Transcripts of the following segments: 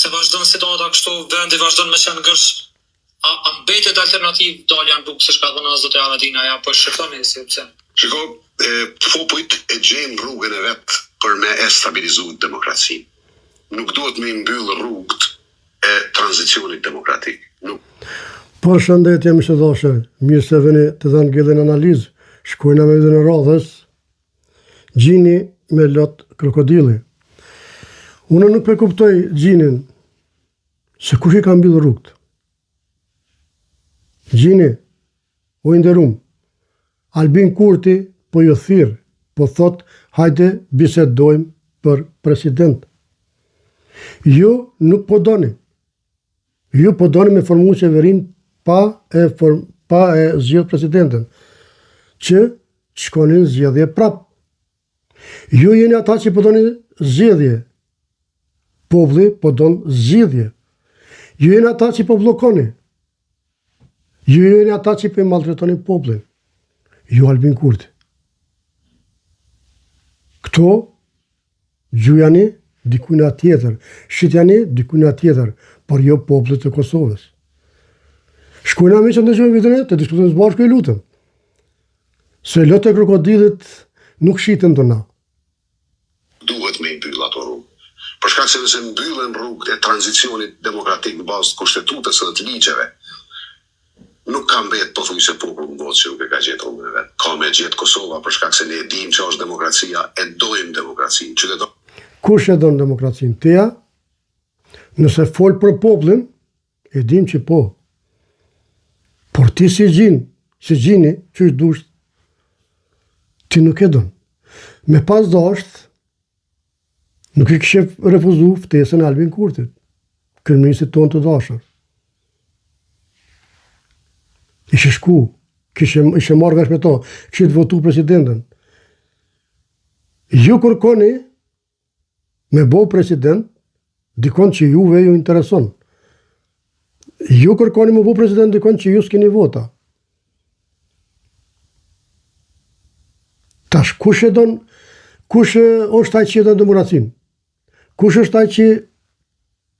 se vazhdon situata kështu, vendi vazhdon me qenë gërsh, a mbetet alternativë dalja në rrugë, siç ka thënë zoti Haradinaj, apo shikoni si pse? Shiko, popujt e gjejnë rrugën e vet për me e stabilizuar demokracinë. Nuk duhet me mbyll rrugët e tranzicionit demokratik. Përshëndetje miqdashë, mirë se vini të dhanë gjellën analizë. Shkojna me vidën e radhës, gjini me lot krokodili. Unë nuk pe kuptoj gjinin, se kush i ka mbyll rrugët. Gjini, o nderuar, Albin Kurti po ju thirr, po thot hajde bisedojmë për president. Ju nuk po doni. Ju po doni me formu qeverin pa e zgjedh presidenten, që shkonin zgjedhje prap. Ju jeni ata që po doni zgjedhje. Populli po don zgjedhje. Ju jeni ata që po bllokoni. Ju jeni ata që po maltretoni popullin. Ju Albin Kurti. Këto gjujani dikujna tjetër, shitjani dikujna tjetër, por jo popullit të Kosovës. Shkojna me që ndëgjojmë vitën e të diskutojmë së bashku, i lutëm. Se lot e krokodilit nuk shiten të na. Duhet me mbyll ato rrugë. Për shkak se nëse mbyllen rrugët e tranzicionit demokratik në bazë të kushtetutës dhe të ligjeve, nuk ka mbet pothuajse popull në botë që nuk e ka gjetur rrugën e vet. Ka me gjetë Kosova për shkak se ne e dimë që është demokracia, e dojmë demokracinë. Kush e don demokracinë? Teja? Nëse fol për popullin, e dim që po. Por ti si gjini, që është dusht, ti nuk e don. Me pas dasht, nuk i kishe refuzu ftesën e Albin Kurtit, kryeministit tonë të dashur. Ishe shku, ishe marrë vesh me to, kishe të votu presidenten. Ju kërkoni me bo president, dikon që juve ju intereson. Ju kërkoni me bo president, dikon që ju s'keni vota. Tash, kush është taj që e don demokracinë? Kush është taj që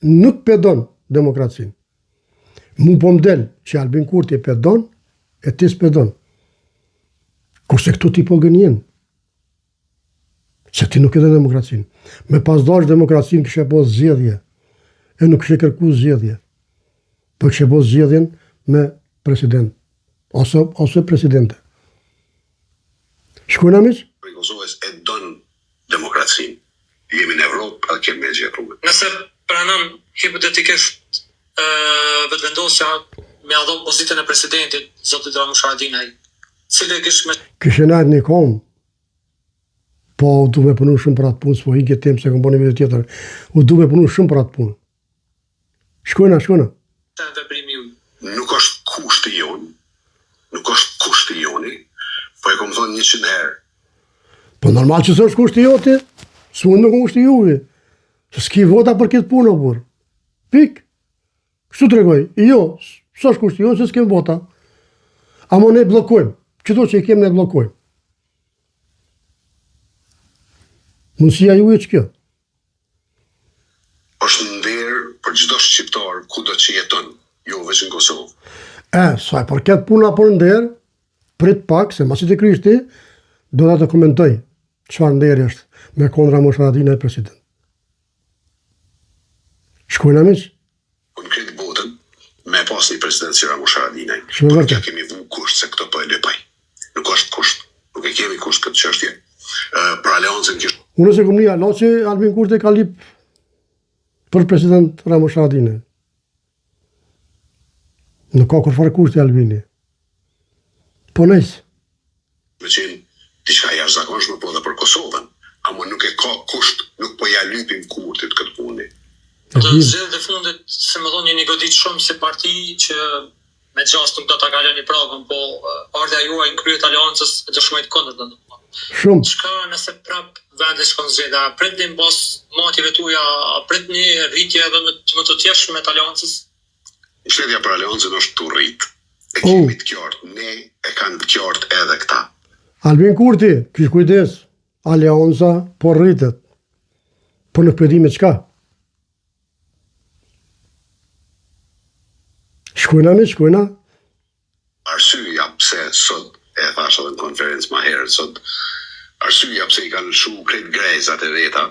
nuk pedon demokracinë? Mu po mdel që Albin Kurti e pedon, e ti s'pedon. Kurse këtu ti po gënjen. Se ti nuk e dhe demokracinë. Me pas dash demokracinë këshe po zgjedhje. E nuk këshe kërku zgjedhje. Po këshe po zgjedhjen me president. Ose presidente. Shkojna miq? Kosovës e don demokracinë. Jemi në Evropë, a kemi me gjetur rrugën. Nëse pranon hipotetikisht vetëvendosja me adhon pozitën e presidentit, zotit Ramush Haradinaj, cili kishe najtë një kom, po u du me punu shumë për atë punë, s'po hingje tem se kom bo një video tjetër, u du me punu shumë për atë punë. Shkojna. Nuk është kushti joni, po e kom thonë 100 herë. Po normal që s'është kushti joti, s'mund me kushti juve, se s'ki vota për këtë punë, por. Pik. Kështu të regoj, jo, s'është kushti jonë, se s'kem vota. Amo ne blokojmë, qëto që i kem ne blokojmë. Mundësia ju e që kjo? Është ndërë për çdo shqiptar, kudo që jeton, jo veç në Kosovë. Saj, për këtë puna për ndërë, prit pak, se masit e Krishti, do da të komentoj çfarë ndërë është me kondra Ramush Haradinaj president. Shkojna miq? Unë këtë botën, me pas një president si Ramush Haradinaj, ja kemi vu kusht se këto po e lëpaj. Nuk është kusht, nuk e kemi kusht këtë çështje. Për aleancën kishtë. Unë se këmë një alo që Albin Kurti ka lip për president Ramush Haradinaj. Nuk ka kur farë kushti Albini. Po nëjës. Me qenë diçka jashtëzakonshme po dhe për Kosovën, ama nuk e ka kusht, nuk po ja lypim Kurtit këtë puni. Do të zgjedhë dhe fundit, se më thonë një godit shumë si parti që me gjast nuk do të kaloni pragën, po ardha juaj në kryet aleancës e të shumajt kondër dhe shumë. Çka nëse prap vendi shkon zgjedhja, pritni mbas matjeve tuja, pritni rritje edhe më të tjeshme të aleancës? Shtedja për aleancën është të rrit. E kemi të qartë, ne e kanë të qartë edhe këta. Albin Kurti, kish kujdes, aleanca po rritet. Po nuk përdime qka. Shkojna. Arsyeja pse sot, e thash edhe në konferencë më herët, sot arsyeja pse i kanë lëshu krejt grezat e veta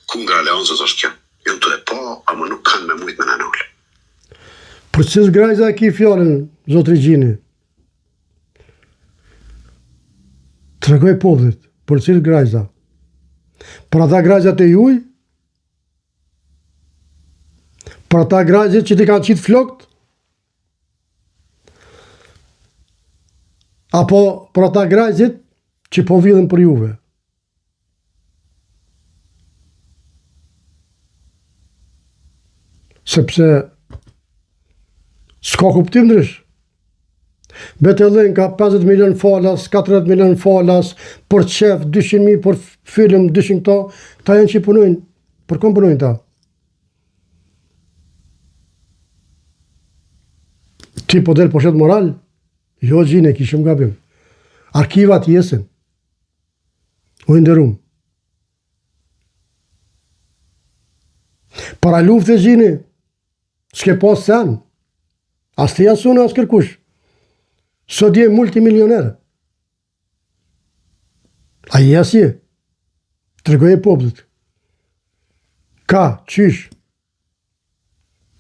kundër aleancës është kjo. Jënë të e po, ama nuk kanë me mujt me në nullë. Për cilës grajza e ki fjallën, zotë Regjini? Të regoj popullit, për cilës grajza? Për ata grajzat e juj? Për ata grajzat që ti kanë qitë flokt? Apo për ata grajzit që po vidhen për juve? Sepse s'ka kuptim ndrysh. Betellën ka 50 milion falas, 40 milion falas, për qef, 200.000 për film, 200 këto, ta janë që punojnë. Për kom punojnë ta? Ti po del poshet moral? Jo, gjine, kishëm gabim. Arkivat jesin. O nderuam. Para luftë e gjini, s'ke pas sen. As të jasune, as kërkush. Sot je multimilioner. A i jasje? Tregoje popullit. Ka, qysh?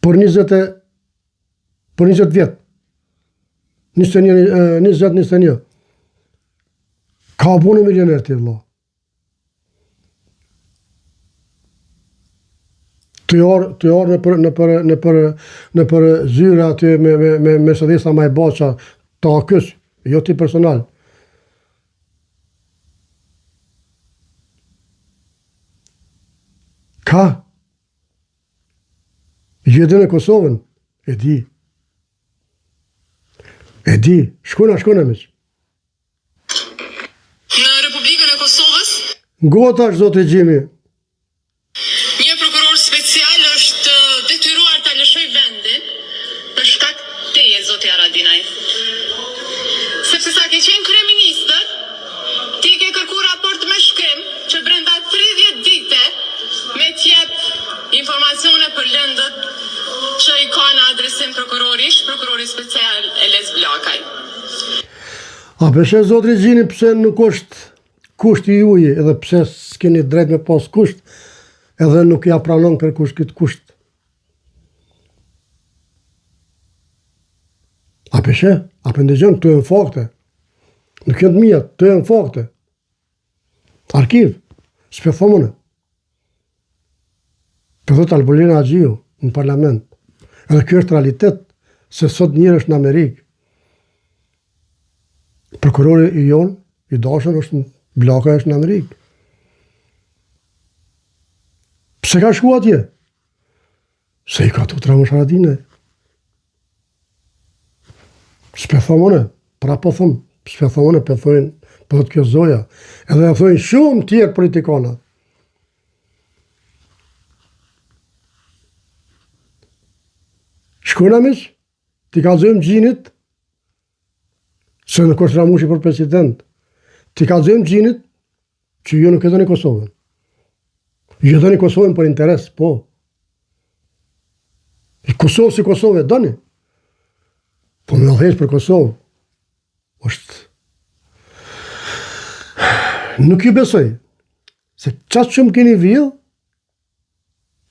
Për 20 vjet. 21. Ka bune milioner të vëlla. Të jarë në për zyra aty me Mercedesa ma e baqa, ta akës, jo ti personal. Ka? Jedin e Kosovën? E di. Shkona miq. Në Republikën e Kosovës, Gota është zotë Regjimi. një prokuror special është detyruar ta lëshojë vendin për shkak teje, zoti Haradinaj. Sepse sa ke qenë kryeministër, ti ke kërkuar raport me shkrim që brenda 30 dite me t'jep informacione për lëndët që i ka në adresim prokurori special Eles Blakaj. A peshe zotë Regjini pse nuk është kushti juji, edhe pse s'keni drejt me pas kusht, edhe nuk ja pranon kërkush këtë kusht. A peshe? A pëndëgjën, të e në fakte. Nuk janë të mija, të e në fakte. Arkiv, s'pe thomune. Për thot Albolina Agjiu në parlament. Edhe kjo është realitet, se sot njërë është në Amerikë. Prokurori i jonë, i dashën është në Blaka është në Amerikë. Pse ka shku atje? Se i ka të Ramush Haradinaj. S'pe thomone, pra po thom, s'pe thomone, pe thojnë, po thot kjo zoja. Edhe e thojnë shumë tjerë politikana. Shkona miq, ti kalzojmë gjinit, se nuk është Ramushi për president, ti kalzojmë gjinit që ju nuk e doni Kosovën. Ju doni Kosovën për interes, po. I Kosovë si Kosovë e doni. Po me dhesh për Kosovë. është... Nuk ju besoj, se qatë shumë keni vijë,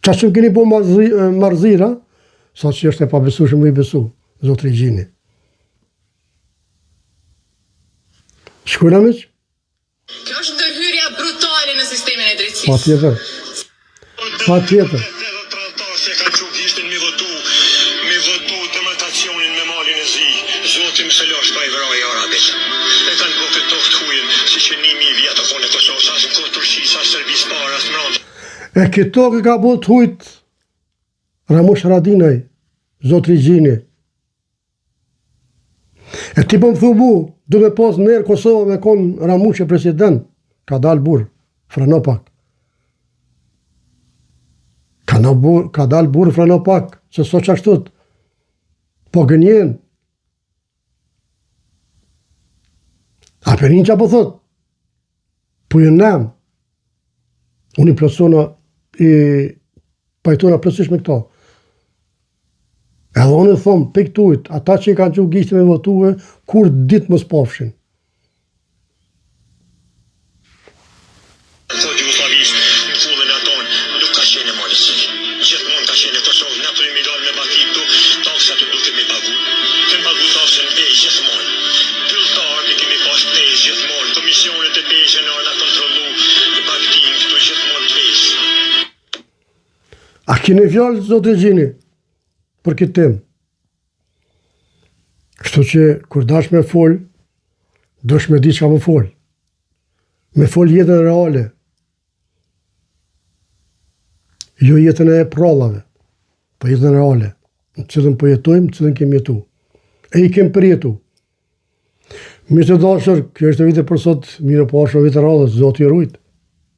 qatë shumë keni po marzira, sa që është e pabesu shumë i besu, zotë Regjini. Shkojna miq? Kjo është ndërhyrja brutale në sistemin e drejtësisë. Pa tjetër. Ka që ishten mi votu demarkacionin me malin e zi. Zotim se lash pa i vraj arabit. E kanë po këtë toft hujen, si që 1000 vjetë o kone Kosovës, asë në kohë Turqi, asë Serbi, Spara, asë Mrandë. E këto ka bu të hujt Ramush Haradinaj, zotë Regjini. E ti po më thubu, du me pas nërë Kosovë me konë Ramush e president, ka dalë burë, freno pak. Ka dalë burë, freno pak, se so që ashtut. Po gënjen. A përin që po thot? Po jë nem. Unë i plësona, i pajtona plësish me këto. Edhe unë e thomë, pektujt, ata që i kanë që gishtë me votue, kur ditë mos pofshin. Thot Jugosllavisë në fullën e tonë nuk ka qenë malësi. Gjithmonë ka qenë të shohë, ne për mi dalë me bati këtu, taksat të duke mi pagu. Të pagu taksën pe gjithmonë. Pylltarë në kemi pas pe gjithmonë. Komisionet e peshe në arna kontrolu baktin këtu gjithmonë të pesë. A kini fjallë, zotë Regjini, për këtë temë? Kështu që, kur dash me folë, dosh me di që ka më folë. Me folë jetën reale. Jo jetën e prallave, po jetën reale. Në cilën po jetojmë, në cilën kemi jetu. E i kem përjetu. Mirë të dashur, kjo është e vite për sot, mirë po ashtë vite radhës, zotë i rujtë.